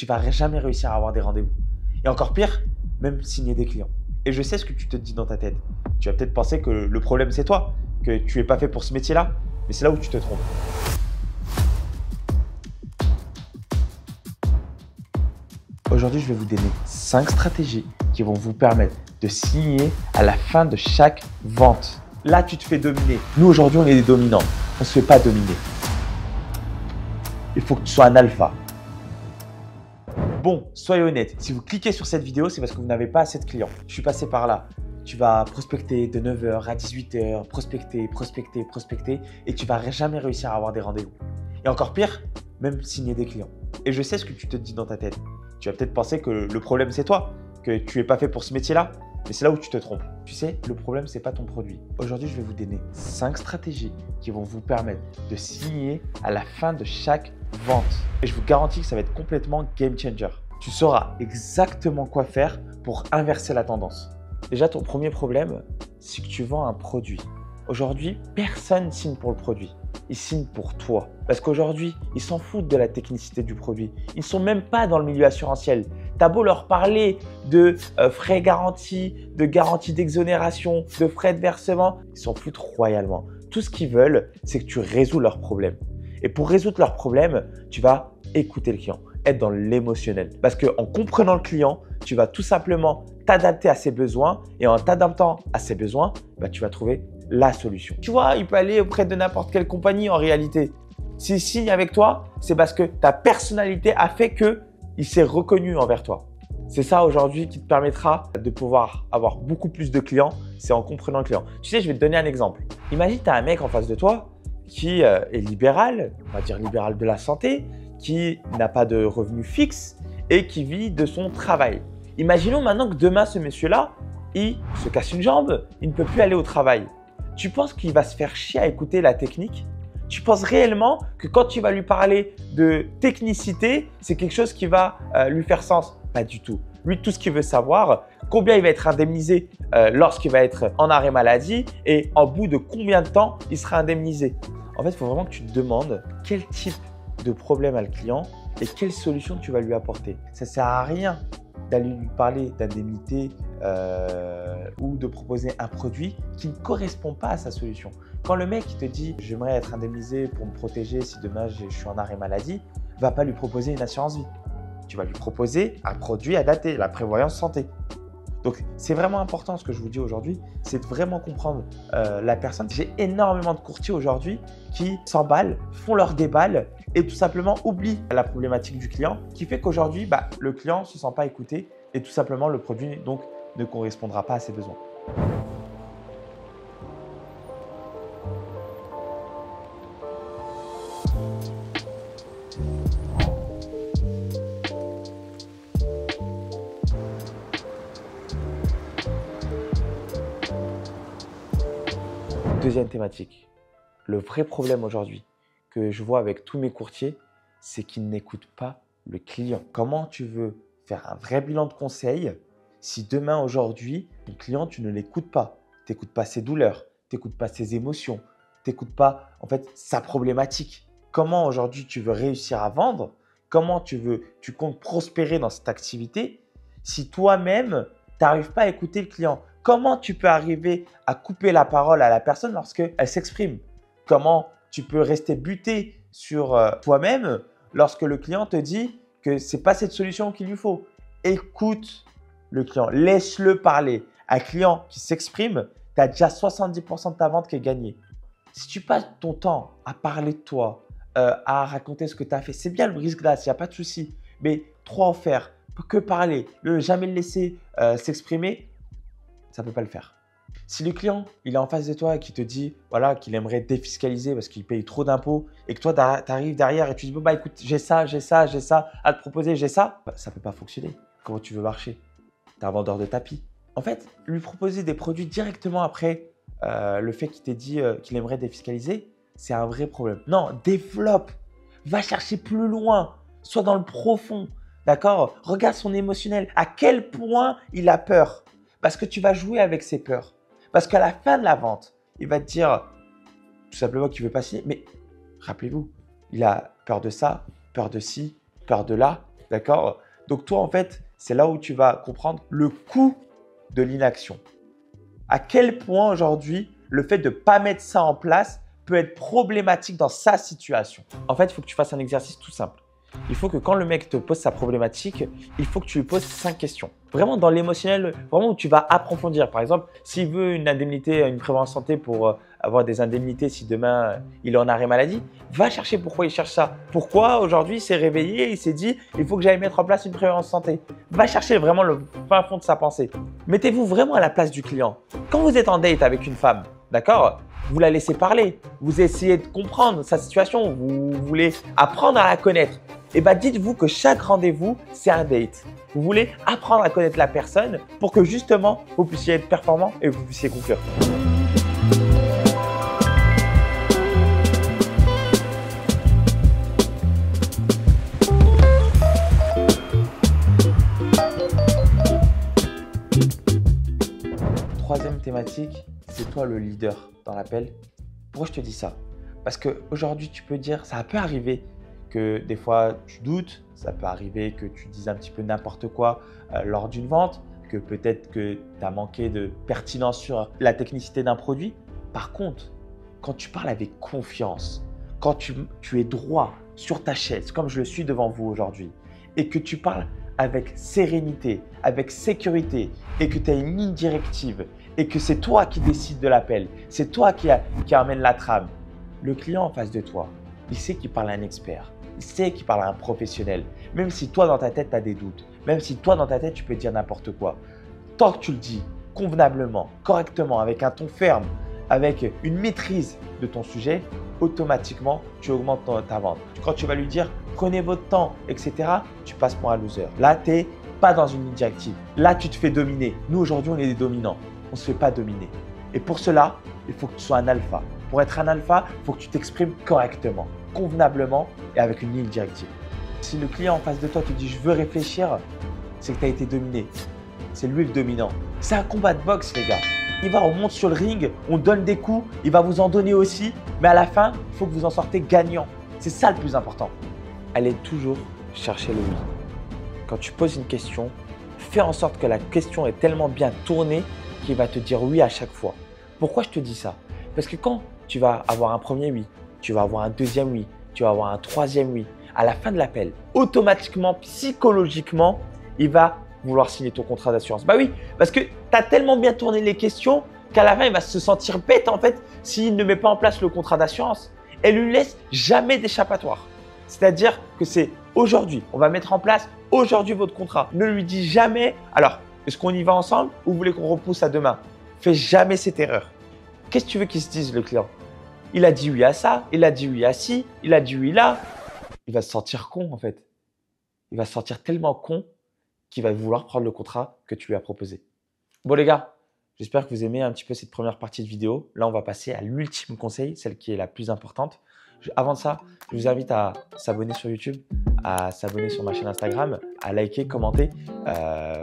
tu vas jamais réussir à avoir des rendez-vous. Et encore pire, même signer des clients. Et je sais ce que tu te dis dans ta tête. Tu vas peut-être penser que le problème c'est toi, que tu n'es pas fait pour ce métier-là, mais c'est là où tu te trompes. Aujourd'hui, je vais vous donner 5 stratégies qui vont vous permettre de signer à la fin de chaque vente. Là, tu te fais dominer. Nous, aujourd'hui, on est des dominants. On ne se fait pas dominer. Il faut que tu sois un alpha. Bon, soyez honnête. Si vous cliquez sur cette vidéo, c'est parce que vous n'avez pas assez de clients. Je suis passé par là. Tu vas prospecter de 9 h à 18 h, prospecter et tu ne vas jamais réussir à avoir des rendez-vous. Et encore pire, même signer des clients. Et je sais ce que tu te dis dans ta tête. Tu vas peut-être penser que le problème c'est toi, que tu n'es pas fait pour ce métier-là, mais c'est là où tu te trompes. Tu sais, le problème c'est pas ton produit. Aujourd'hui, je vais vous donner 5 stratégies qui vont vous permettre de signer à la fin de chaque vente. Et je vous garantis que ça va être complètement game changer. Tu sauras exactement quoi faire pour inverser la tendance. Déjà, ton premier problème, c'est que tu vends un produit. Aujourd'hui, personne ne signe pour le produit. Ils signent pour toi. Parce qu'aujourd'hui, ils s'en foutent de la technicité du produit. Ils ne sont même pas dans le milieu assurantiel. Tu as beau leur parler de frais garantis, de garantie d'exonération, de frais de versement, ils s'en foutent royalement. Tout ce qu'ils veulent, c'est que tu résous leurs problèmes. Et pour résoudre leurs problèmes, tu vas écouter le client, être dans l'émotionnel. Parce qu'en comprenant le client, tu vas tout simplement t'adapter à ses besoins. Et en t'adaptant à ses besoins, tu vas trouver la solution. Tu vois, il peut aller auprès de n'importe quelle compagnie en réalité. S'il signe avec toi, c'est parce que ta personnalité a fait qu'il s'est reconnu envers toi. C'est ça aujourd'hui qui te permettra de pouvoir avoir beaucoup plus de clients, c'est en comprenant le client. Tu sais, je vais te donner un exemple. Imagine, tu as un mec en face de toi qui est libéral, on va dire libéral de la santé, qui n'a pas de revenus fixes et qui vit de son travail. Imaginons maintenant que demain, ce monsieur-là, il se casse une jambe, il ne peut plus aller au travail. Tu penses qu'il va se faire chier à écouter la technique? Tu penses réellement que quand tu vas lui parler de technicité, c'est quelque chose qui va lui faire sens? Pas du tout. Lui, tout ce qu'il veut savoir, combien il va être indemnisé lorsqu'il va être en arrêt maladie et en bout de combien de temps il sera indemnisé. En fait, il faut vraiment que tu te demandes quel type de problème a le client et quelle solution tu vas lui apporter. Ça ne sert à rien d'aller lui parler d'indemnité ou de proposer un produit qui ne correspond pas à sa solution. Quand le mec te dit « j'aimerais être indemnisé pour me protéger si demain je suis en arrêt maladie », ne va pas lui proposer une assurance vie. Tu vas lui proposer un produit adapté, la prévoyance santé. Donc, c'est vraiment important ce que je vous dis aujourd'hui, c'est de vraiment comprendre la personne. J'ai énormément de courtiers aujourd'hui qui s'emballent, font leur déballe et tout simplement oublient la problématique du client qui fait qu'aujourd'hui, le client ne se sent pas écouté et tout simplement le produit donc ne correspondra pas à ses besoins. Deuxième thématique, le vrai problème aujourd'hui que je vois avec tous mes courtiers, c'est qu'ils n'écoutent pas le client. Comment tu veux faire un vrai bilan de conseil si demain, aujourd'hui, ton client, tu ne l'écoutes pas? Tu n'écoutes pas ses douleurs, tu n'écoutes pas ses émotions, tu n'écoutes pas en fait sa problématique. Comment aujourd'hui tu veux réussir à vendre? Comment tu comptes prospérer dans cette activité si toi-même, tu n'arrives pas à écouter le client? Comment tu peux arriver à couper la parole à la personne lorsqu'elle s'exprime? Comment tu peux rester buté sur toi-même lorsque le client te dit que ce n'est pas cette solution qu'il lui faut? Écoute le client, laisse-le parler. Un client qui s'exprime, tu as déjà 70% de ta vente qui est gagnée. Si tu passes ton temps à parler de toi, à raconter ce que tu as fait, c'est bien le brise-glace, il n'y a pas de souci. Mais trop en faire, que parler, jamais le laisser s'exprimer, ça ne peut pas le faire. Si le client il est en face de toi et qu'il te dit voilà, qu'il aimerait défiscaliser parce qu'il paye trop d'impôts et que toi tu arrives derrière et tu dis bon, écoute, j'ai ça à te proposer, j'ai ça, ça ne peut pas fonctionner. Comment tu veux marcher? Tu es un vendeur de tapis. En fait, lui proposer des produits directement après le fait qu'il t'ait dit qu'il aimerait défiscaliser, c'est un vrai problème. Non, développe, va chercher plus loin, sois dans le profond, d'accord? Regarde son émotionnel, à quel point il a peur. Parce que tu vas jouer avec ses peurs. Parce qu'à la fin de la vente, il va te dire tout simplement qu'il ne veut pas signer. Mais rappelez-vous, il a peur de ça, peur de ci, peur de là. D'accord? Donc toi, en fait, c'est là où tu vas comprendre le coût de l'inaction. À quel point aujourd'hui, le fait de ne pas mettre ça en place peut être problématique dans sa situation. En fait, il faut que tu fasses un exercice tout simple. Il faut que quand le mec te pose sa problématique, il faut que tu lui poses 5 questions. Vraiment dans l'émotionnel, vraiment où tu vas approfondir. Par exemple, s'il veut une indemnité, une prévoyance santé pour avoir des indemnités si demain il est en arrêt maladie, va chercher pourquoi il cherche ça. Pourquoi aujourd'hui il s'est réveillé et il s'est dit il faut que j'aille mettre en place une prévoyance santé. Va chercher vraiment le fin fond de sa pensée. Mettez-vous vraiment à la place du client. Quand vous êtes en date avec une femme, d'accord ? Vous la laissez parler, vous essayez de comprendre sa situation, vous voulez apprendre à la connaître. Et bien dites-vous que chaque rendez-vous, c'est un date. Vous voulez apprendre à connaître la personne pour que justement, vous puissiez être performant et que vous puissiez conclure. Troisième thématique, c'est toi le leader dans l'appel. Pourquoi je te dis ça? Parce qu'aujourd'hui, tu peux dire, ça peut arriver que des fois tu doutes, ça peut arriver que tu dises un petit peu n'importe quoi lors d'une vente, que peut-être que tu as manqué de pertinence sur la technicité d'un produit. Par contre, quand tu parles avec confiance, quand tu es droit sur ta chaise, comme je le suis devant vous aujourd'hui, et que tu parles avec sérénité, avec sécurité, et que tu as une ligne directive, et que c'est toi qui décides de l'appel, c'est toi qui amène la trame, le client en face de toi, il sait qu'il parle à un expert, il sait qu'il parle à un professionnel, même si toi dans ta tête tu as des doutes, même si toi dans ta tête tu peux dire n'importe quoi. Tant que tu le dis convenablement, correctement, avec un ton ferme, avec une maîtrise de ton sujet, automatiquement tu augmentes ta vente. Quand tu vas lui dire prenez votre temps, etc., tu passes pour un loser. Là, tu n'es pas dans une ligne directive. Là, tu te fais dominer. Nous, aujourd'hui, on est des dominants. On ne se fait pas dominer. Et pour cela, il faut que tu sois un alpha. Pour être un alpha, il faut que tu t'exprimes correctement, convenablement et avec une ligne directive. Si le client en face de toi te dit « je veux réfléchir », c'est que tu as été dominé. C'est lui le dominant. C'est un combat de boxe, les gars. On monte sur le ring, on donne des coups, il va vous en donner aussi, mais à la fin, il faut que vous en sortez gagnant. C'est ça le plus important. Allez toujours chercher le oui. Quand tu poses une question, fais en sorte que la question est tellement bien tournée qu'il va te dire oui à chaque fois. Pourquoi je te dis ça? Parce que quand tu vas avoir un premier oui, tu vas avoir un deuxième oui, tu vas avoir un troisième oui, à la fin de l'appel, automatiquement, psychologiquement, il va vouloir signer ton contrat d'assurance. Bah oui, parce que tu as tellement bien tourné les questions qu'à la fin, il va se sentir bête en fait s'il ne met pas en place le contrat d'assurance. Elle lui laisse jamais d'échappatoire. C'est-à-dire que c'est aujourd'hui, on va mettre en place aujourd'hui votre contrat. Ne lui dis jamais, alors, est-ce qu'on y va ensemble ou vous voulez qu'on repousse à demain? Fais jamais cette erreur. Qu'est-ce que tu veux qu'il se dise le client? Il a dit oui à ça, il a dit oui à ci, il a dit oui là. Il va se sentir con en fait. Il va se sentir tellement con qu'il va vouloir prendre le contrat que tu lui as proposé. Bon les gars, j'espère que vous aimez un petit peu cette première partie de vidéo. Là, on va passer à l'ultime conseil, celle qui est la plus importante. Avant ça, je vous invite à s'abonner sur YouTube, à s'abonner sur ma chaîne Instagram, à liker, commenter,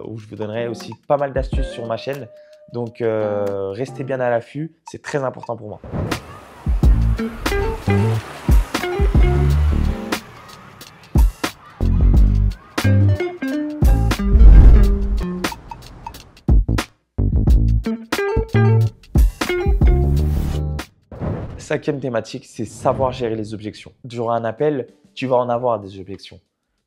où je vous donnerai aussi pas mal d'astuces sur ma chaîne. Donc, restez bien à l'affût, c'est très important pour moi. Cinquième thématique, c'est savoir gérer les objections. Durant un appel, tu vas en avoir des objections.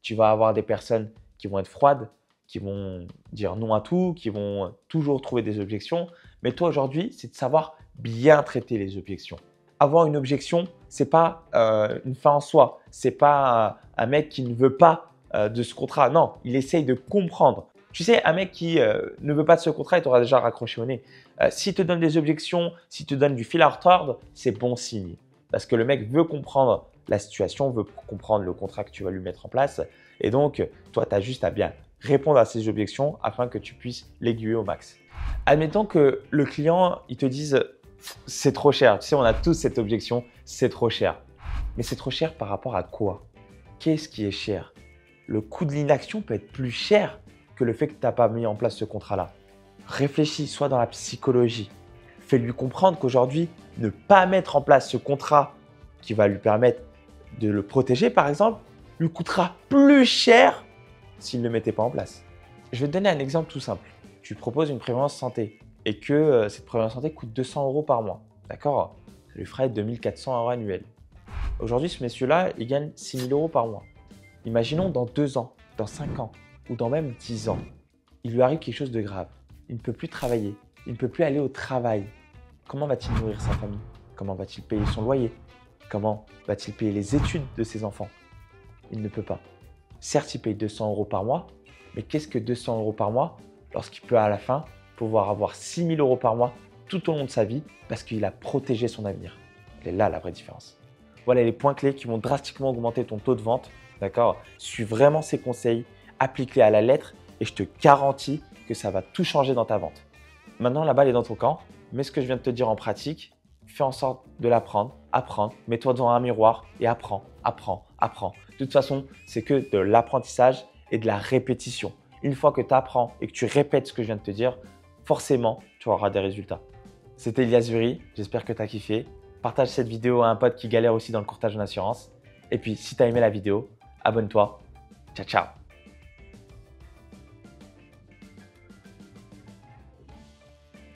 Tu vas avoir des personnes qui vont être froides, qui vont dire non à tout, qui vont toujours trouver des objections. Mais toi, aujourd'hui, c'est de savoir bien traiter les objections. Avoir une objection, ce n'est pas une fin en soi. Ce n'est pas un mec qui ne veut pas de ce contrat. Non, il essaye de comprendre. Tu sais, un mec qui ne veut pas de ce contrat, il t'aura déjà raccroché au nez. S'il te donne des objections, s'il te donne du fil à retordre, c'est bon signe. Parce que le mec veut comprendre la situation, veut comprendre le contrat que tu vas lui mettre en place. Et donc, toi, tu as juste à bien répondre à ces objections afin que tu puisses l'aiguiller au max. Admettons que le client, il te dise « c'est trop cher ». Tu sais, on a tous cette objection « c'est trop cher ». Mais c'est trop cher par rapport à quoi? Qu'est-ce qui est cher? Le coût de l'inaction peut être plus cher que le fait que tu n'as pas mis en place ce contrat-là. Réfléchis, sois dans la psychologie. Fais-lui comprendre qu'aujourd'hui, ne pas mettre en place ce contrat qui va lui permettre de le protéger, par exemple, lui coûtera plus cher s'ils ne le mettaient pas en place. Je vais te donner un exemple tout simple. Tu proposes une prévoyance santé et que cette prévoyance santé coûte 200 € par mois. D'accord? Ça lui ferait 2400 € annuels. Aujourd'hui, ce monsieur-là, il gagne 6 000 € par mois. Imaginons dans 2 ans, dans 5 ans ou dans même 10 ans, il lui arrive quelque chose de grave. Il ne peut plus travailler, il ne peut plus aller au travail. Comment va-t-il nourrir sa famille? Comment va-t-il payer son loyer? Comment va-t-il payer les études de ses enfants? Il ne peut pas. Certes, il paye 200 € par mois, mais qu'est-ce que 200 € par mois lorsqu'il peut à la fin pouvoir avoir 6 000 € par mois tout au long de sa vie parce qu'il a protégé son avenir? Elle est là la vraie différence. Voilà les points clés qui vont drastiquement augmenter ton taux de vente. D'accord? Suis vraiment ces conseils, applique-les à la lettre et je te garantis que ça va tout changer dans ta vente. Maintenant, la balle est dans ton camp. Mets ce que je viens de te dire en pratique. Fais en sorte de l'apprendre, apprends. Mets-toi devant un miroir et apprends, apprends, apprends. De toute façon, c'est que de l'apprentissage et de la répétition. Une fois que tu apprends et que tu répètes ce que je viens de te dire, forcément, tu auras des résultats. C'était Elias Zuri, j'espère que tu as kiffé. Partage cette vidéo à un pote qui galère aussi dans le courtage en assurance. Et puis, si tu as aimé la vidéo, abonne-toi. Ciao, ciao.